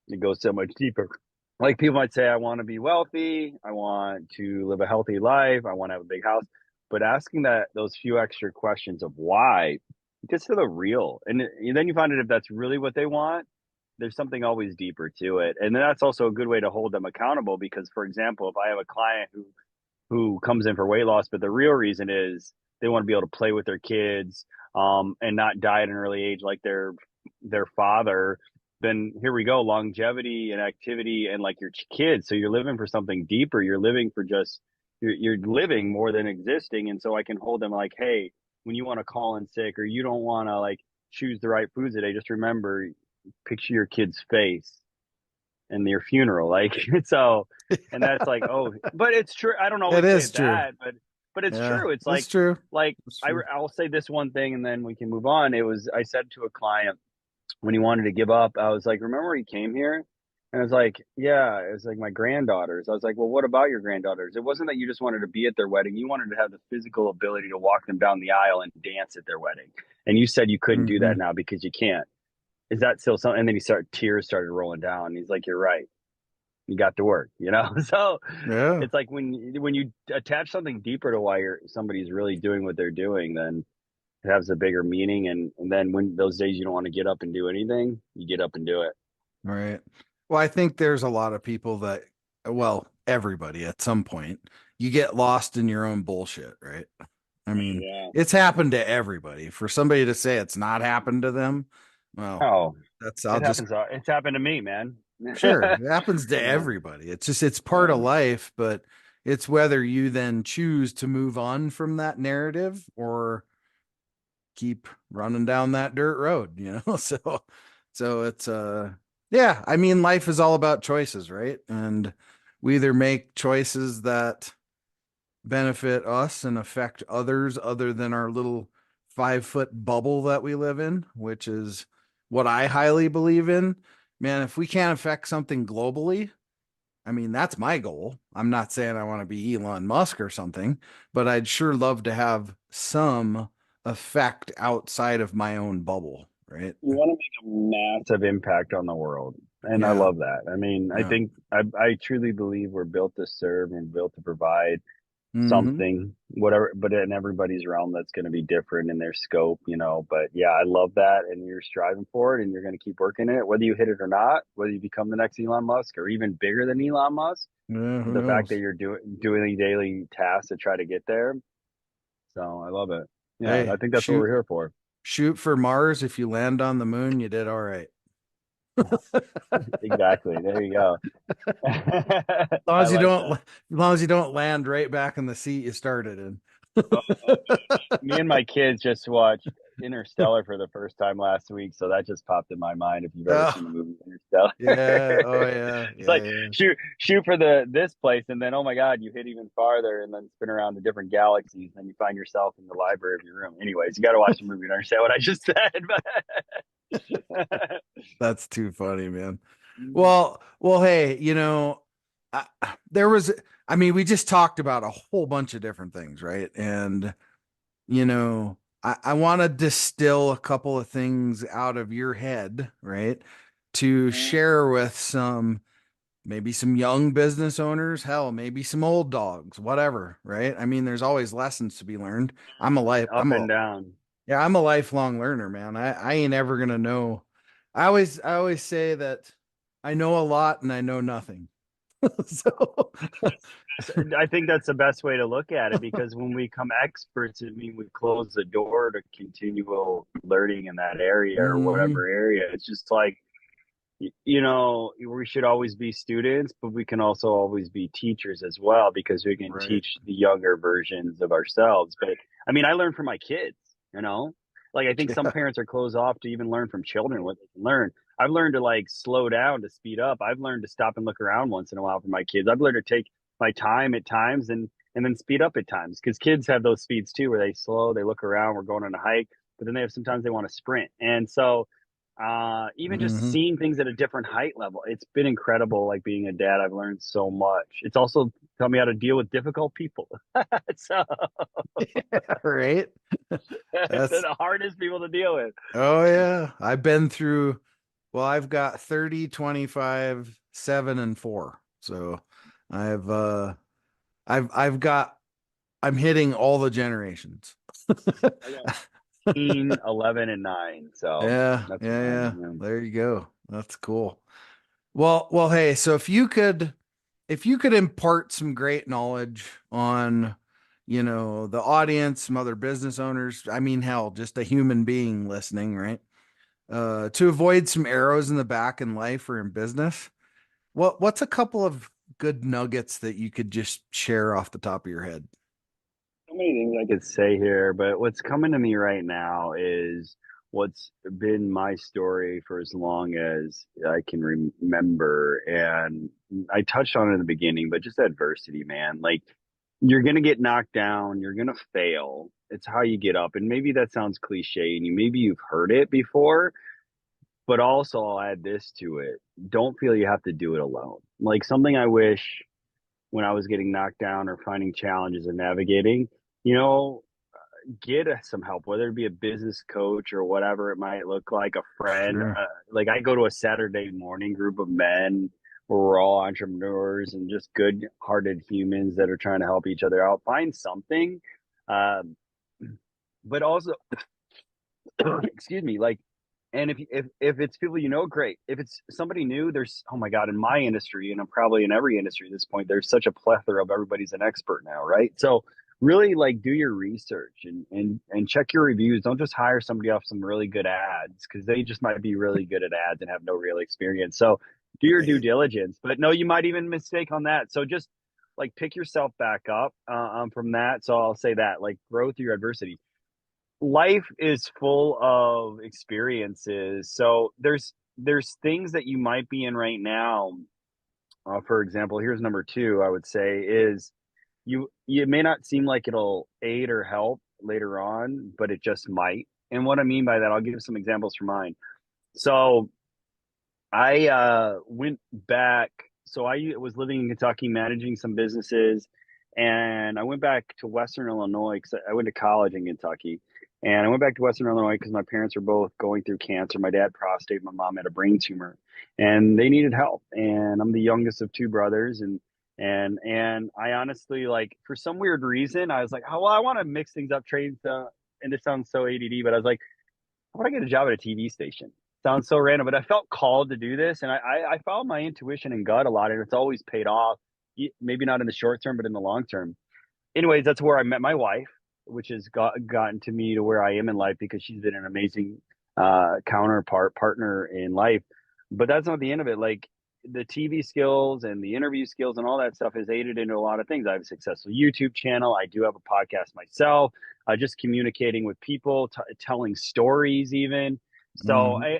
It goes so much deeper. Like people might say, I want to be wealthy, I want to live a healthy life, I want to have a big house. But asking that those few extra questions of why gets to the real. And then you find out if that's really what they want, there's something always deeper to it. And then that's also a good way to hold them accountable because, for example, if I have a client who comes in for weight loss, but the real reason is they want to be able to play with their kids and not die at an early age like their father. Then here we go, longevity and activity and like your kids. So you're living for something deeper. You're living for just you're living more than existing. And so I can hold them like, hey, when you want to call in sick or you don't want to like choose the right foods today, just remember, picture your kid's face in your funeral. Like so, and that's like, oh, but it's true. I don't It always say is it true. that, but it's Yeah, true. It's that's true. like That's true. I'll say this one thing and then we can move on. It was I said to a client when he wanted to give up, I was like, remember he came here? And I was like, yeah, it was like my granddaughters. I was like, well, what about your granddaughters? It wasn't that you just wanted to be at their wedding. You wanted to have the physical ability to walk them down the aisle and dance at their wedding. And you said you couldn't do Hmm. that now because you can't. Is that still something? And then tears started rolling down. And he's like, you're right. You got to work, you know? So Yeah. it's like when you attach something deeper to why somebody's really doing what they're doing, then it has a bigger meaning. And then when those days you don't want to get up and do anything, you get up and do it. Right. Well, I think there's a lot of people that, well, everybody at some point, you get lost in your own bullshit, right? I mean, Yeah. it's happened to everybody. For somebody to say it's not happened to them, well, Oh, I'll it just, happens. It's happened to me, man. sure, it happens to You know, everybody. It's just, it's part of yeah. life, but it's whether you then choose to move on from that narrative or keep running down that dirt road, you know? So it's yeah, I mean life is all about choices, right? And we either make choices that benefit us and affect others other than our little 5 foot bubble that we live in, which is what I highly believe in. Man, if we can't affect something globally, I mean, that's my goal. I'm not saying I want to be Elon Musk or something, but I'd sure love to have some effect outside of my own bubble, right? You want to make a massive impact on the world, and I Yeah. love that. I mean, I Yeah. think I truly believe we're built to serve and built to provide Hmm. something, whatever, but in everybody's realm, that's going to be different in their scope, you know. But yeah, I love that. And you're striving for it and you're going to keep working it, whether you hit it or not, whether you become the next Elon Musk or even bigger than Elon Musk. Yeah, who The fact that knows? you're doing daily tasks to try to get there. So I love it. Yeah, I Hey, think that's what we're here for. shoot for Mars. If you land on the moon, you did all right. Exactly. There you go. Long I as you like don't, that. as long as you don't land right back in the seat you started in. Oh, me and my kids just watched Interstellar for the first time last week, so that just popped in my mind. If you've ever Oh, seen the movie Interstellar, yeah. Oh, yeah. it's Yeah. like Yeah. shoot for the this place, and then oh my god, you hit even farther, and then spin around the different galaxies, and you find yourself in the library of your room. Anyways, you got to watch the movie to understand what I just said. But That's too funny, man. Well, hey, I, there was, I mean, we just talked about a whole bunch of different things, right? And, I want to distill a couple of things out of your head, right? To share with maybe some young business owners, hell, maybe some old dogs, whatever, right? I mean, there's always lessons to be learned. up and down. Yeah, I'm a lifelong learner, man. I ain't ever gonna know. I always say that I know a lot and I know nothing. So I think that's the best way to look at it because when we become experts, I mean, we close the door to continual learning in that area or hmm whatever area. It's just like, you know, we should always be students, but we can also always be teachers as well because we can right. teach the younger versions of ourselves. But I mean, I learn from my kids, you know, like I think some Yeah. parents are closed off to even learn from children what they can learn. I've learned to like slow down to speed up. I've learned to stop and look around once in a while for my kids. I've learned to take my time at times and then speed up at times because kids have those speeds too where they slow, they look around, we're going on a hike, but then they have sometimes they want to sprint. And so even just hmm seeing things at a different height level, it's been incredible. Like being a dad, I've learned so much. It's also taught me how to deal with difficult people. So Yeah, right. they're That's the hardest people to deal with. oh yeah. I've been through Well, I've got 30, 25, 7, and 4. So I've uh I've got I'm hitting all the generations. I got 15, 11, and 9. So Yeah, that's yeah, what I'm, yeah. you know. There you go. That's cool. Well, hey, so if you could impart some great knowledge on, the audience, some other business owners, I mean, hell, just a human being listening, right? To avoid some arrows in the back in life or in business, what's a couple of good nuggets that you could just share off the top of your head? So many things I could say here, but what's coming to me right now is what's been my story for as long as I can remember. And I touched on it in the beginning, but just adversity, man. Like you're going to get knocked down, you're going to fail. It's how you get up. And maybe that sounds cliche and maybe you've heard it before, but also I'll add this to it. Don't feel you have to do it alone. Like something I wish when I was getting knocked down or finding challenges and navigating, you know, get some help, whether it be a business coach or whatever it might look like, a friend. Sure. Like I go to a Saturday morning group of men where we're all entrepreneurs and just good hearted humans that are trying to help each other out. Find something. Um, but also, excuse me, like, and if it's people you know, great. If it's somebody new, there's oh my god, in my industry, and I'm probably in every industry at this point, there's such a plethora of everybody's an expert now, right? So really like do your research and check your reviews. Don't just hire somebody off some really good ads because they just might be really good at ads and have no real experience. So do your due Right. diligence. But no, you might even mistake on that. So just like pick yourself back up from that. So I'll say that like grow through your adversity. Life is full of experiences. So there's things that you might be in right now. For example, here's number two. I would say is you may not seem like it'll aid or help later on, but it just might. And what I mean by that, I'll give some examples for mine. So I went back. So I was living in Kentucky, managing some businesses, and I went back to Western Illinois because I went to college in Kentucky, and I went back to Western Illinois because my parents were both going through cancer. My dad prostate, my mom had a brain tumor, and they needed help. And I'm the youngest of two brothers, and I honestly like for some weird reason I was like, oh well, I want to mix things up, trade. And this sounds so ADD, but I was like I want to get a job at a TV station. Sounds so random, but I felt called to do this, and I followed my intuition and gut a lot, and it's always paid off. Maybe not in the short term, but in the long term. Anyways, that's where I met my wife, which has gotten to me to where I am in life because she's been an amazing counterpart partner in life. But that's not the end of it. Like the TV skills and the interview skills and all that stuff has aided into a lot of things. I have a successful YouTube channel. I do have a podcast myself. Just communicating with people, telling stories, even. So Mhm.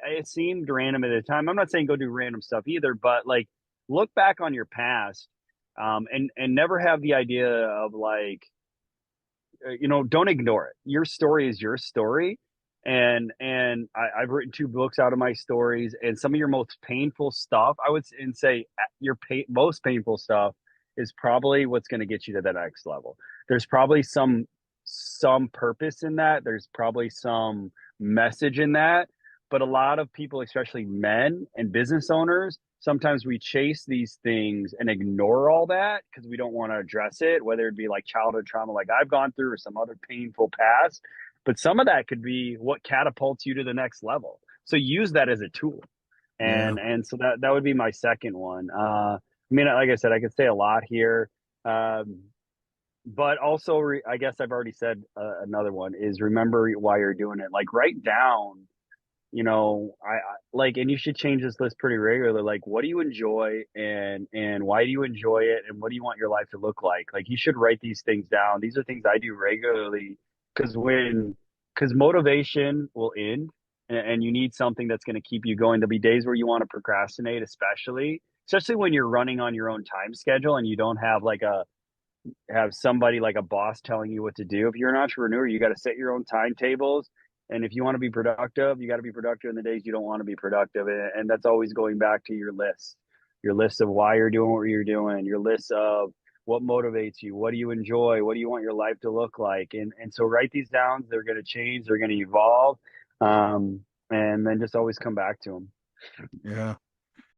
it seemed random at the time. I'm not saying go do random stuff either, but like look back on your past and never have the idea of like don't ignore it. Your story is your story, I've written two books out of my stories, and some of your most painful stuff, I would say your most painful stuff is probably what's going to get you to the next level. There's probably some purpose in that. There's probably some message in that, but a lot of people, especially men and business owners, sometimes we chase these things and ignore all that because we don't want to address it, whether it be like childhood trauma like I've gone through or some other painful past. But some of that could be what catapults you to the next level. So use that as a tool. Yeah. And so that would be my second one. I mean, like I said, I could say a lot here. But also, I guess I've already said another one is remember why you're doing it. Like write down I like, and you should change this list pretty regularly. Like, what do you enjoy and why do you enjoy it and what do you want your life to look like? Like, you should write these things down. These are things I do regularly because because motivation will end and you need something that's going to keep you going. There'll be days where you want to procrastinate, especially when you're running on your own time schedule and you don't have have somebody like a boss telling you what to do. If you're an entrepreneur, you got to set your own timetables. And if you want to be productive, you got to be productive in the days you don't want to be productive. And that's always going back to your list of why you're doing what you're doing, your list of what motivates you, what do you enjoy, what do you want your life to look like. And so write these down. They're going to change. They're going to evolve. and then just always come back to them. Yeah.